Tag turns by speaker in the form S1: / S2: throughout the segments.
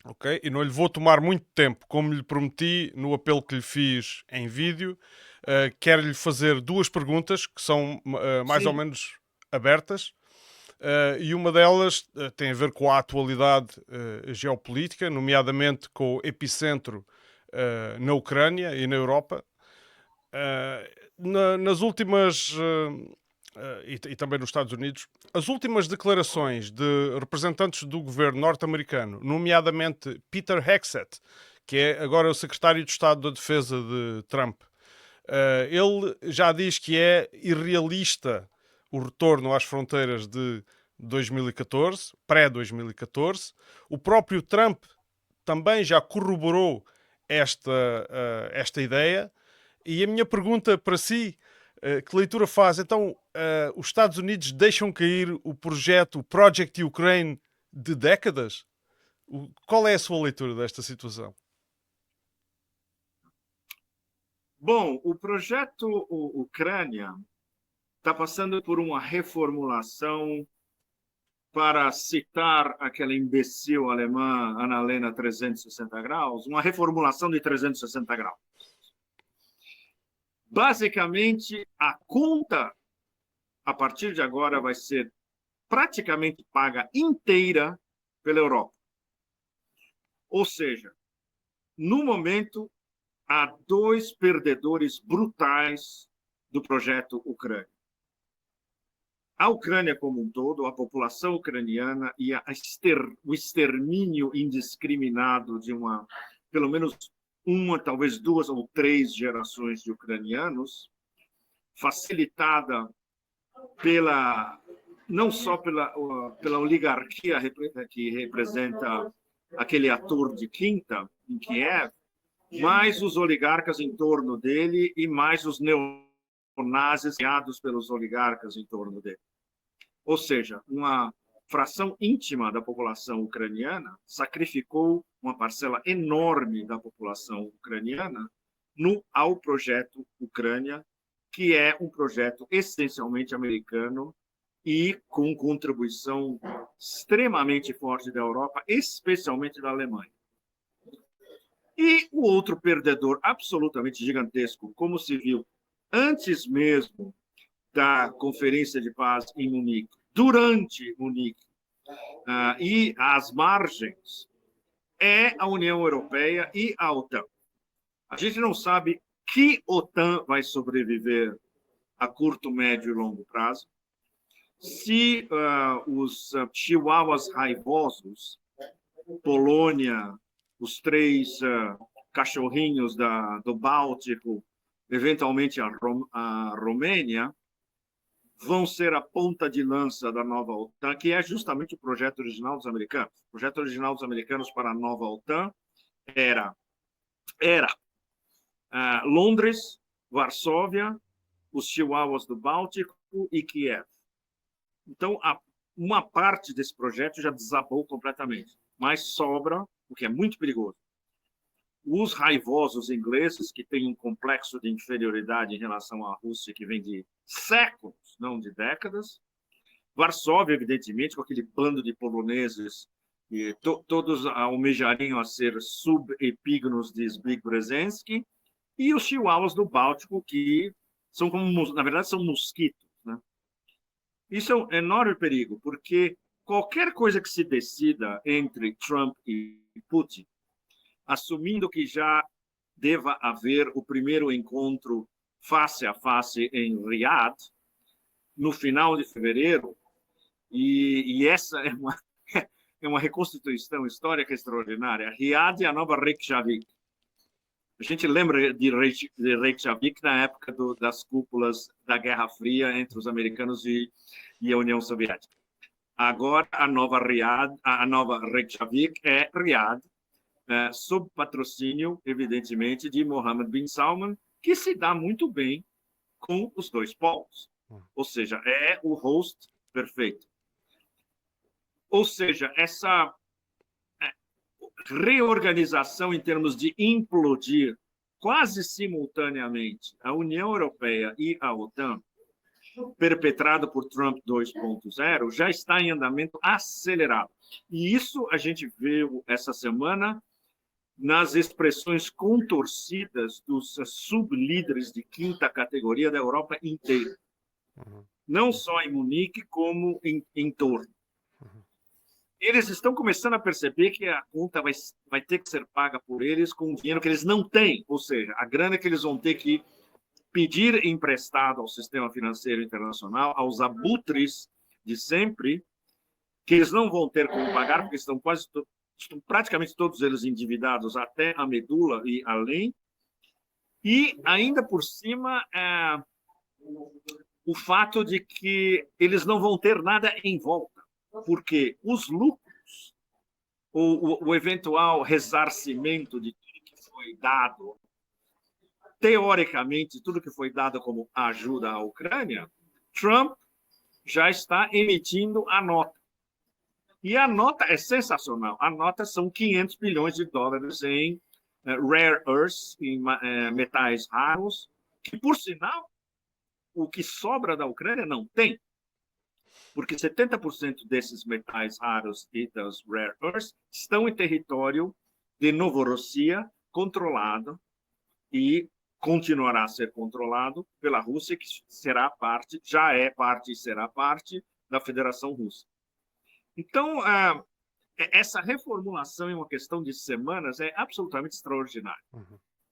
S1: ok? E não lhe vou tomar muito tempo, como lhe prometi no apelo que lhe fiz em vídeo. Quero-lhe fazer duas perguntas que são mais ou
S2: Sim,
S1: menos abertas. E uma delas tem a ver com a atualidade geopolítica, nomeadamente com o epicentro na Ucrânia e na Europa. Nas últimas. E também nos Estados Unidos, as últimas declarações de representantes do governo norte-americano, nomeadamente Peter Hegseth, que é agora o secretário de Estado da Defesa de Trump, ele já diz que é irrealista o retorno às fronteiras de 2014, pré-2014. O próprio Trump também já corroborou esta ideia. E a minha pergunta para si, que leitura faz? Então, os Estados Unidos deixam cair o projeto, o Project Ukraine, de décadas? Qual é a sua leitura desta situação?
S2: bom, o projeto Ucrânia está passando por uma reformulação, para citar aquela imbecil alemã Annalena 360 graus, uma reformulação de 360 graus. Basicamente, a conta, a partir de agora, vai ser praticamente paga inteira pela Europa. Ou seja, no momento, há dois perdedores brutais do projeto Ucrânia. A Ucrânia como um todo, a população ucraniana e o extermínio indiscriminado de pelo menos uma, talvez duas ou três gerações de ucranianos, facilitada não só pela oligarquia que representa aquele ator de quinta em Kiev, mais os oligarcas em torno dele e mais os neonazis criados pelos oligarcas em torno dele. Ou seja, uma fração íntima da população ucraniana sacrificou uma parcela enorme da população ucraniana ao projeto Ucrânia, que é um projeto essencialmente americano e com contribuição extremamente forte da Europa, especialmente da Alemanha. E o outro perdedor absolutamente gigantesco, como se viu antes mesmo da Conferência de Paz em Munique, durante Munique e às margens, é a União Europeia e a OTAN. A gente não sabe que OTAN vai sobreviver a curto, médio e longo prazo. Se os chihuahuas raivosos, Polônia, os três cachorrinhos do Báltico, eventualmente a Romênia, vão ser a ponta de lança da nova OTAN, que é justamente o projeto original dos americanos. O projeto original dos americanos para a nova OTAN era Londres, Varsóvia, os chihuahuas do Báltico e Kiev. Então, uma parte desse projeto já desabou completamente, mas sobra, o que é muito perigoso. Os raivosos ingleses, que têm um complexo de inferioridade em relação à Rússia, que vem de séculos, não de décadas. Varsóvia, evidentemente, com aquele bando de poloneses, e todos almejariam a ser subepígonos de Zbigniew Brzezinski, e os chihuahuas do Báltico, que são como, na verdade, são mosquitos, né? Isso é um enorme perigo, porque qualquer coisa que se decida entre Trump e Putin, assumindo que já deva haver o primeiro encontro face a face em Riad, no final de fevereiro, e essa é uma reconstituição histórica extraordinária. Riad é a nova Reykjavik. A gente lembra de Reykjavik na época das cúpulas da Guerra Fria entre os americanos e a União Soviética. Agora, a nova Reykjavik é Riad, sob patrocínio, evidentemente, de Mohammed bin Salman, que se dá muito bem com os dois povos. Ou seja, é o host perfeito. Ou seja, essa reorganização em termos de implodir quase simultaneamente a União Europeia e a OTAN perpetrado por Trump 2.0 já está em andamento acelerado. E isso a gente viu essa semana nas expressões contorcidas dos sublíderes de quinta categoria da Europa inteira. Não só em Munique, como em torno. Eles estão começando a perceber que a conta vai ter que ser paga por eles com dinheiro que eles não têm, ou seja, a grana que eles vão ter que pedir emprestado ao sistema financeiro internacional, aos abutres de sempre, que eles não vão ter como pagar, porque estão praticamente todos eles endividados até a medula e além, e ainda por cima o fato de que eles não vão ter nada em volta, porque os lucros, o eventual ressarcimento de tudo que foi dado, teoricamente, tudo que foi dado como ajuda à Ucrânia, Trump já está emitindo a nota. E a nota é sensacional. A nota são 500 bilhões de dólares em rare earths, em metais raros, que, por sinal, o que sobra da Ucrânia não tem, porque 70% desses metais raros e das rare earths estão em território de Novorossia, controlado e continuará a ser controlado pela Rússia, que será parte, já é parte e será parte da Federação Russa. Então, essa reformulação em uma questão de semanas é absolutamente extraordinária.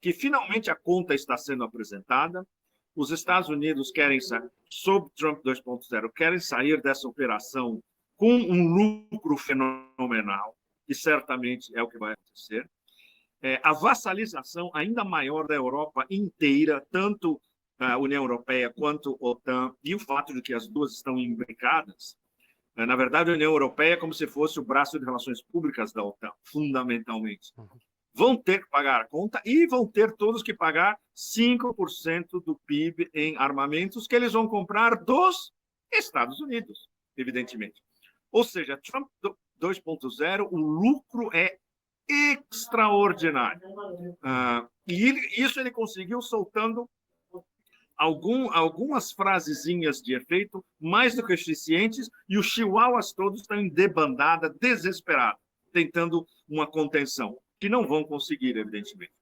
S2: Que finalmente a conta está sendo apresentada, os Estados Unidos querem sair, sob Trump 2.0, querem sair dessa operação com um lucro fenomenal, e certamente é o que vai acontecer. A vassalização ainda maior da Europa inteira, tanto a União Europeia quanto a OTAN, e o fato de que as duas estão imbricadas. Na verdade, a União Europeia é como se fosse o braço de relações públicas da OTAN, fundamentalmente. Vão ter que pagar a conta e vão ter todos que pagar 5% do PIB em armamentos que eles vão comprar dos Estados Unidos, evidentemente. Ou seja, Trump 2.0, o lucro é extraordinário. E isso ele conseguiu soltando algumas frasezinhas de efeito mais do que eficientes, e os chihuahuas todos estão em debandada, desesperados, tentando uma contenção, que não vão conseguir, evidentemente.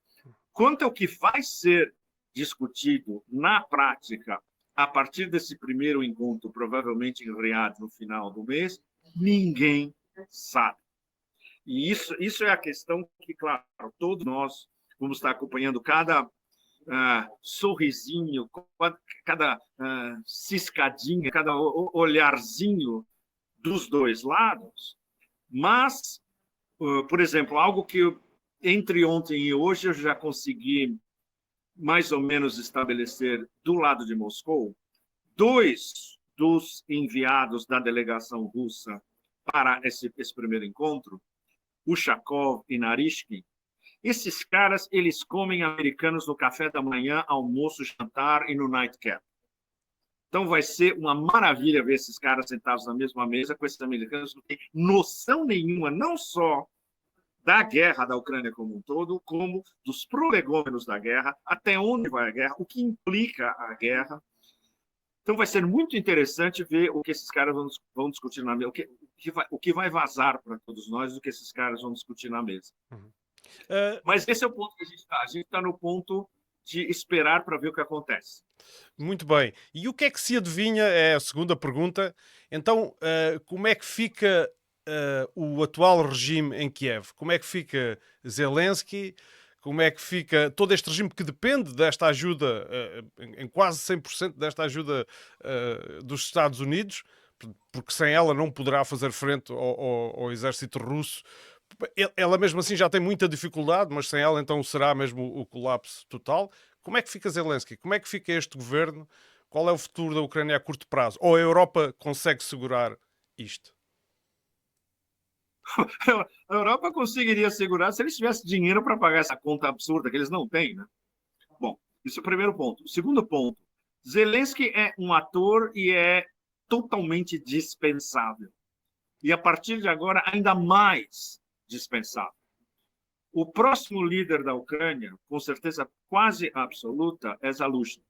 S2: Quanto ao que vai ser discutido na prática a partir desse primeiro encontro, provavelmente em Riad no final do mês, ninguém sabe. E isso é a questão que, claro, todos nós vamos estar acompanhando cada sorrisinho, cada ciscadinha, cada olharzinho dos dois lados. Mas, por exemplo, algo que entre ontem e hoje eu já consegui mais ou menos estabelecer do lado de Moscou, 2 dos enviados da delegação russa para esse primeiro encontro, Ushakov e Narishkin, esses caras, eles comem americanos no café da manhã, almoço, jantar e no nightcap. Então vai ser uma maravilha ver esses caras sentados na mesma mesa com esses americanos que não têm noção nenhuma, não só da guerra da Ucrânia como um todo, como dos prolegômenos da guerra, até onde vai a guerra, o que implica a guerra. Então vai ser muito interessante ver o que esses caras vão discutir na mesa, o que vai vazar para todos nós, o que esses caras vão discutir na mesa. Mas esse é o ponto que a gente está. A gente está no ponto de esperar para ver o que acontece.
S1: Muito bem. E o que é que se adivinha? É a segunda pergunta. Então, como é que fica o atual regime em Kiev? Como é que fica Zelensky? Como é que fica todo este regime que depende desta ajuda, em quase 100% desta ajuda dos Estados Unidos, porque sem ela não poderá fazer frente ao exército russo. Ela mesmo assim já tem muita dificuldade, mas sem ela então será mesmo o colapso total. Como é que fica Zelensky? Como é que fica este governo? Qual é o futuro da Ucrânia a curto prazo? Ou a Europa consegue segurar isto?
S2: A Europa conseguiria segurar se eles tivessem dinheiro para pagar essa conta absurda que eles não têm, né? Bom, esse é o primeiro ponto. O segundo ponto, Zelensky é um ator e é totalmente dispensável. E a partir de agora, ainda mais dispensável. O próximo líder da Ucrânia, com certeza quase absoluta, é Zaluzhny.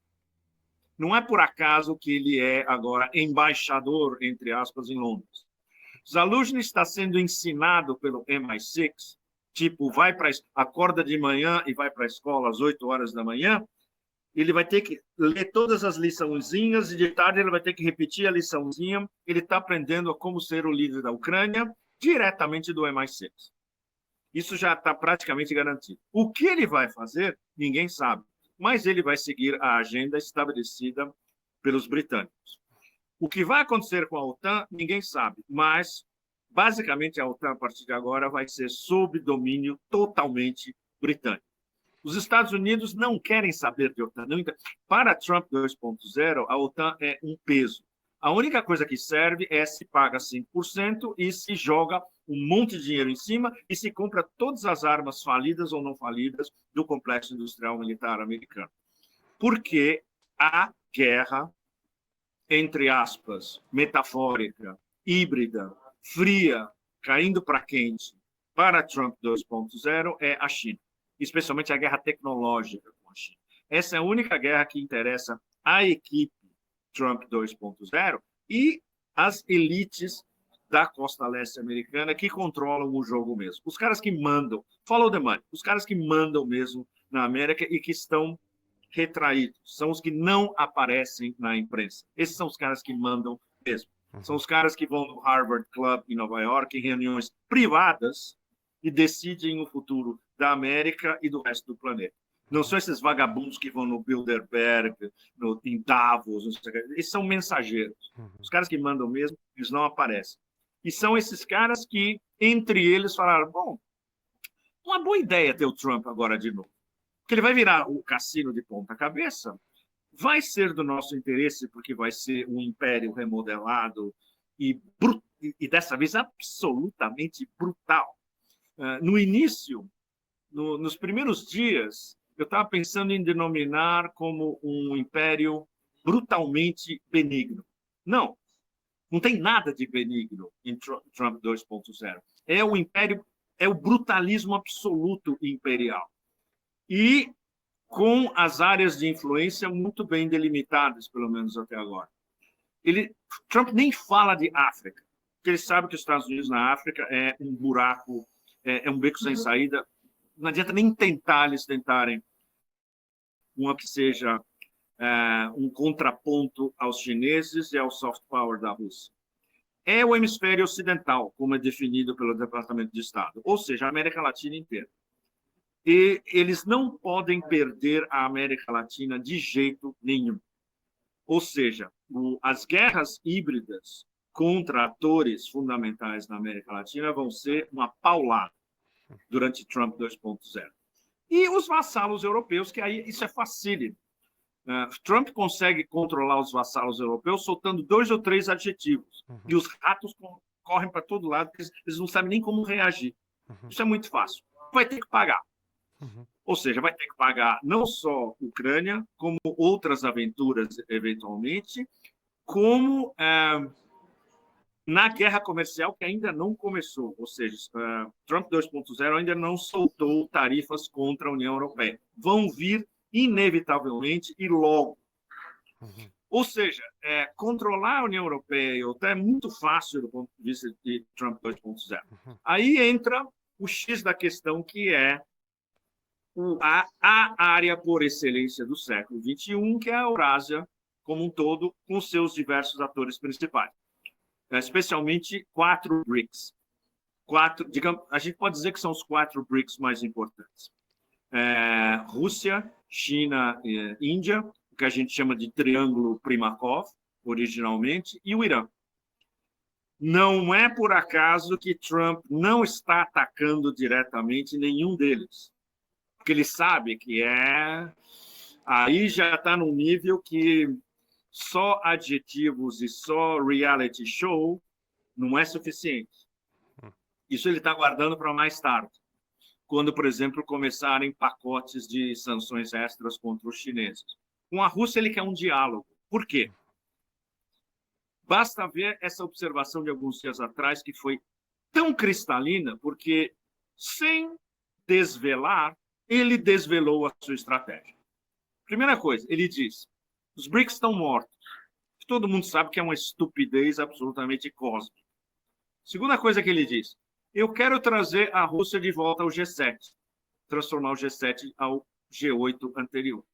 S2: Não é por acaso que ele é agora embaixador, entre aspas, em Londres. Zaluzhny está sendo ensinado pelo MI6, tipo, acorda de manhã e vai para a escola às 8 horas da manhã, ele vai ter que ler todas as liçãozinhas e de tarde ele vai ter que repetir a liçãozinha. Ele está aprendendo a como ser o líder da Ucrânia diretamente do MI6. Isso já está praticamente garantido. O que ele vai fazer, ninguém sabe, mas ele vai seguir a agenda estabelecida pelos britânicos. O que vai acontecer com a OTAN, ninguém sabe, mas basicamente a OTAN, a partir de agora, vai ser sob domínio totalmente britânico. Os Estados Unidos não querem saber de OTAN. Para Trump 2.0, a OTAN é um peso. A única coisa que serve é se paga 5% e se joga um monte de dinheiro em cima e se compra todas as armas falidas ou não falidas do complexo industrial militar americano. Porque a guerra, entre aspas, metafórica, híbrida, fria, caindo para quente, para Trump 2.0 é a China, especialmente a guerra tecnológica com a China. Essa é a única guerra que interessa à equipe Trump 2.0 e as elites da costa leste americana que controlam o jogo mesmo. Os caras que mandam, follow the money, os caras que mandam mesmo na América e que estão retraídos, são os que não aparecem na imprensa. Esses são os caras que mandam mesmo. São os caras que vão no Harvard Club em Nova York, em reuniões privadas, e decidem o futuro da América e do resto do planeta. Não são esses vagabundos que vão no Bilderberg, em Davos, não sei o que. Eles são mensageiros. Os caras que mandam mesmo, eles não aparecem. E são esses caras que, entre eles, falaram, bom, uma boa ideia ter o Trump agora de novo. Porque ele vai virar o cassino de ponta cabeça, vai ser do nosso interesse, porque vai ser um império remodelado e dessa vez absolutamente brutal. No início, nos primeiros dias, eu estava pensando em denominar como um império brutalmente benigno. Não tem nada de benigno em Trump 2.0. É o império, é o brutalismo absoluto imperial. E com as áreas de influência muito bem delimitadas, pelo menos até agora. Trump nem fala de África, porque ele sabe que os Estados Unidos na África é um buraco, é um beco sem saída. Não adianta nem tentar eles tentarem uma que seja um contraponto aos chineses e ao soft power da Rússia. É o hemisfério ocidental, como é definido pelo Departamento de Estado, ou seja, a América Latina inteira. E eles não podem perder a América Latina de jeito nenhum. Ou seja, as guerras híbridas contra atores fundamentais na América Latina vão ser uma paulada durante Trump 2.0. E os vassalos europeus, que aí isso é facílimo. Trump consegue controlar os vassalos europeus soltando 2 ou 3 adjetivos. E os ratos correm para todo lado, porque eles não sabem nem como reagir. Isso é muito fácil. Vai ter que pagar. Ou seja, vai ter que pagar não só Ucrânia, como outras aventuras, eventualmente, como na guerra comercial que ainda não começou. Ou seja, Trump 2.0 ainda não soltou tarifas contra a União Europeia. Vão vir inevitavelmente e logo. Ou seja, controlar a União Europeia e a OTAN é muito fácil do ponto de vista de Trump 2.0. Aí entra o X da questão, que é a área por excelência do século XXI, que é a Eurásia como um todo, com seus diversos atores principais, especialmente 4 BRICS. A gente pode dizer que são os 4 BRICS mais importantes. Rússia, China e Índia, o que a gente chama de Triângulo Primakov, originalmente, e o Irã. Não é por acaso que Trump não está atacando diretamente nenhum deles, porque ele sabe que aí já está num nível que só adjetivos e só reality show não é suficiente. Isso ele está guardando para mais tarde, quando, por exemplo, começarem pacotes de sanções extras contra os chineses. Com a Rússia, ele quer um diálogo. Por quê? Basta ver essa observação de alguns dias atrás, que foi tão cristalina, porque, sem desvelar, ele desvelou a sua estratégia. Primeira coisa, ele diz, Os BRICS estão mortos. Todo mundo sabe que é uma estupidez absolutamente cósmica. Segunda coisa que ele diz, eu quero trazer a Rússia de volta ao G7, transformar o G7 ao G8 anterior.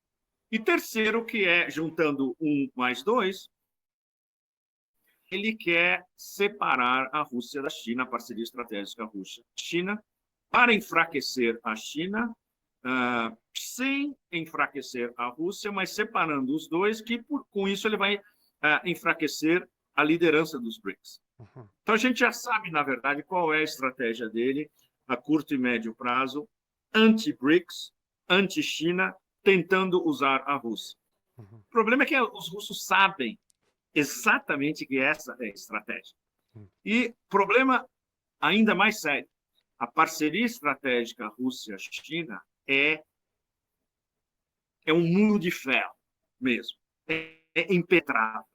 S2: E terceiro, que é, juntando 1 mais 2, ele quer separar a Rússia da China, a parceria estratégica Rússia-China, para enfraquecer a China, sem enfraquecer a Rússia, mas separando os dois, que com isso ele vai enfraquecer a liderança dos BRICS. Então a gente já sabe, na verdade, qual é a estratégia dele a curto e médio prazo, anti-BRICS, anti-China, tentando usar a Rússia. O problema é que os russos sabem exatamente que essa é a estratégia. E problema ainda mais sério, a parceria estratégica Rússia-China é um muro de ferro mesmo, é impetrável.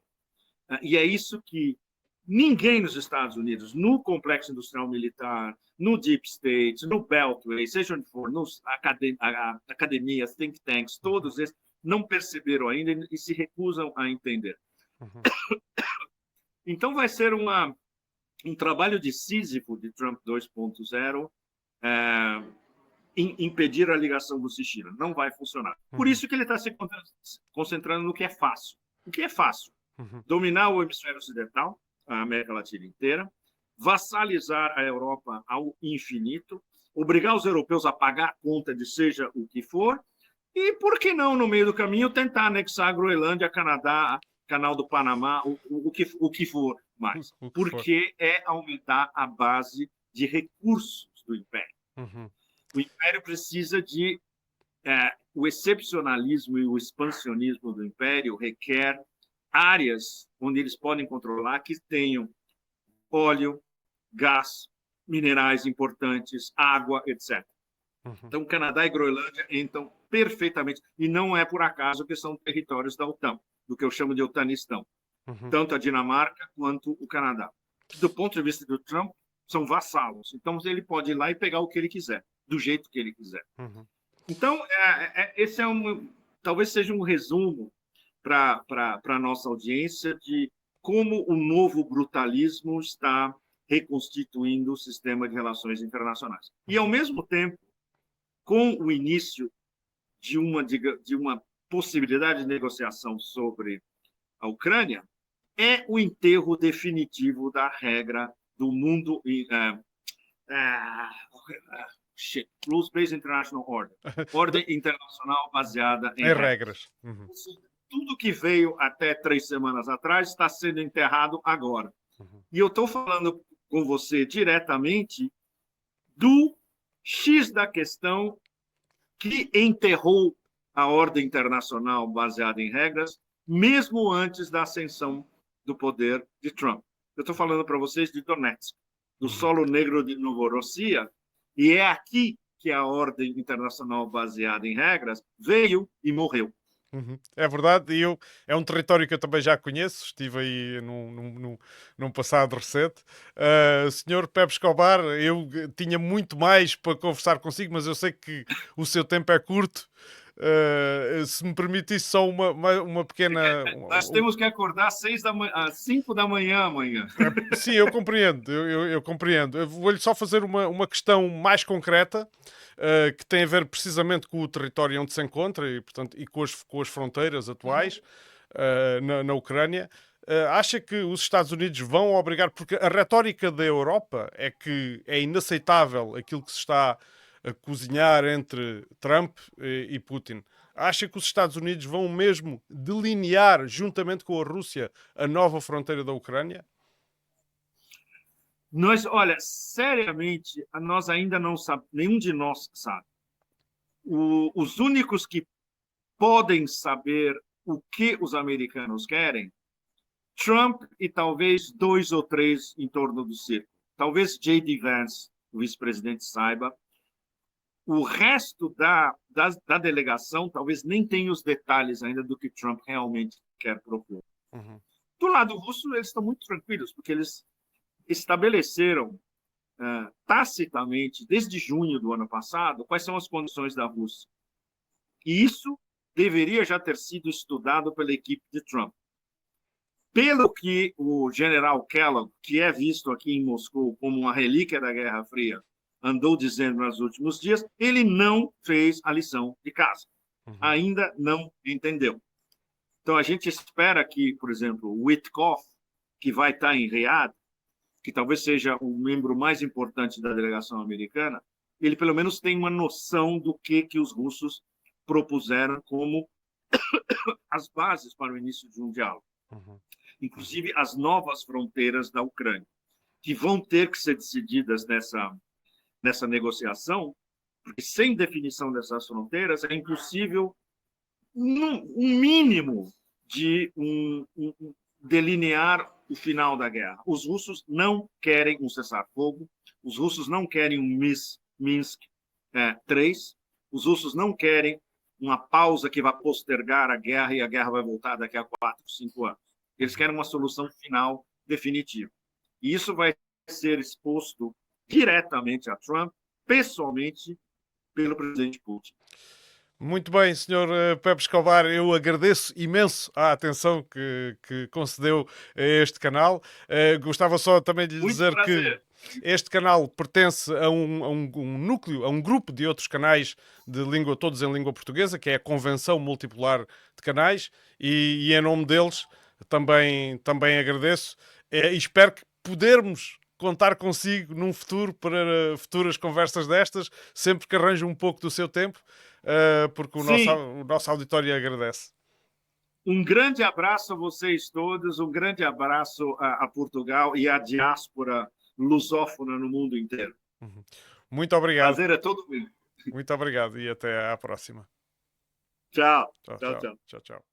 S2: E é isso que ninguém nos Estados Unidos, no complexo industrial militar, no Deep State, no Beltway, seja onde for, nos academias, think tanks, todos esses não perceberam ainda e se recusam a entender. Então vai ser um trabalho de Sísifo de Trump 2.0 impedir a ligação Rússia-China. Não vai funcionar. Por isso que ele está se concentrando no que é fácil. O que é fácil? Dominar o hemisfério ocidental, a América Latina inteira, vassalizar a Europa ao infinito, obrigar os europeus a pagar a conta de seja o que for, e, por que não, no meio do caminho, tentar anexar a Groenlândia, Canadá, Canal do Panamá, o que for mais. Porque é aumentar a base de recursos do Império. O Império precisa de... o excepcionalismo e o expansionismo do Império requer áreas onde eles podem controlar que tenham óleo, gás, minerais importantes, água, etc. Então, Canadá e Groenlândia entram perfeitamente, e não é por acaso que são territórios da OTAN, do que eu chamo de otanistão, tanto a Dinamarca quanto o Canadá. Do ponto de vista do Trump, são vassalos, então ele pode ir lá e pegar o que ele quiser, do jeito que ele quiser. Então, esse talvez seja um resumo para a nossa audiência de como o novo brutalismo está reconstituindo o sistema de relações internacionais. E, ao mesmo tempo, com o início de uma possibilidade de negociação sobre a Ucrânia, é o enterro definitivo da regra do mundo... Rules-Based International Order. Ordem internacional baseada em regras. Tudo que veio até 3 semanas atrás está sendo enterrado agora. E eu estou falando com você diretamente do X da questão que enterrou a ordem internacional baseada em regras, mesmo antes da ascensão do poder de Trump. Eu estou falando para vocês de Donetsk, do solo negro de Novorossiya, e é aqui que a ordem internacional baseada em regras veio e morreu.
S1: É verdade, e é um território que eu também já conheço, estive aí num passado recente. Senhor Pepe Escobar, eu tinha muito mais para conversar consigo, mas eu sei que o seu tempo é curto. Se me permitisse só uma pequena...
S2: Nós temos que acordar às 5 da manhã amanhã.
S1: Sim, eu compreendo, eu compreendo. Eu vou-lhe só fazer uma questão mais concreta, que tem a ver precisamente com o território onde se encontra e, portanto, e com as fronteiras atuais na Ucrânia. Acha que os Estados Unidos vão obrigar... Porque a retórica da Europa é que é inaceitável aquilo que se está a cozinhar entre Trump e Putin. Acha que os Estados Unidos vão mesmo delinear, juntamente com a Rússia, a nova fronteira da Ucrânia?
S2: Olha, seriamente, nós ainda não sabemos, nenhum de nós sabe. Os únicos que podem saber o que os americanos querem, Trump e talvez 2 ou 3 em torno do círculo. Talvez J.D. Vance, o vice-presidente, saiba. O resto da delegação talvez nem tenha os detalhes ainda do que Trump realmente quer propor. Do lado russo, eles estão muito tranquilos, porque eles estabeleceram tacitamente, desde junho do ano passado, quais são as condições da Rússia. E isso deveria já ter sido estudado pela equipe de Trump. Pelo que o general Kellogg, que é visto aqui em Moscou como uma relíquia da Guerra Fria, andou dizendo nos últimos dias, ele não fez a lição de casa. Ainda não entendeu. Então, a gente espera que, por exemplo, o Witkoff, que vai estar em Riad, que talvez seja o membro mais importante da delegação americana, ele pelo menos tem uma noção do que os russos propuseram como as bases para o início de um diálogo. Inclusive as novas fronteiras da Ucrânia, que vão ter que ser decididas nessa negociação, porque sem definição dessas fronteiras é impossível um mínimo de delinear o final da guerra. Os russos não querem um cessar-fogo, os russos não querem um Minsk III, os russos não querem uma pausa que vai postergar a guerra e a guerra vai voltar daqui a 4, 5 anos. Eles querem uma solução final definitiva. E isso vai ser exposto diretamente a Trump, pessoalmente, pelo presidente Putin.
S1: Muito bem, Sr. Pepe Escobar, eu agradeço imenso a atenção que concedeu a este canal. Gostava só também de lhe dizer que este canal pertence a um núcleo, a um grupo de outros canais de língua, todos em língua portuguesa, que é a Convenção Multipolar de Canais, e em nome deles também agradeço e espero que podermos contar consigo num futuro para futuras conversas destas, sempre que arranje um pouco do seu tempo, porque o nosso auditório agradece.
S2: Um grande abraço a vocês todos, um grande abraço a Portugal e à diáspora lusófona no mundo inteiro.
S1: Muito obrigado.
S2: Prazer é todo meu.
S1: Muito obrigado e até à próxima.
S2: Tchau.
S1: Tchau, tchau.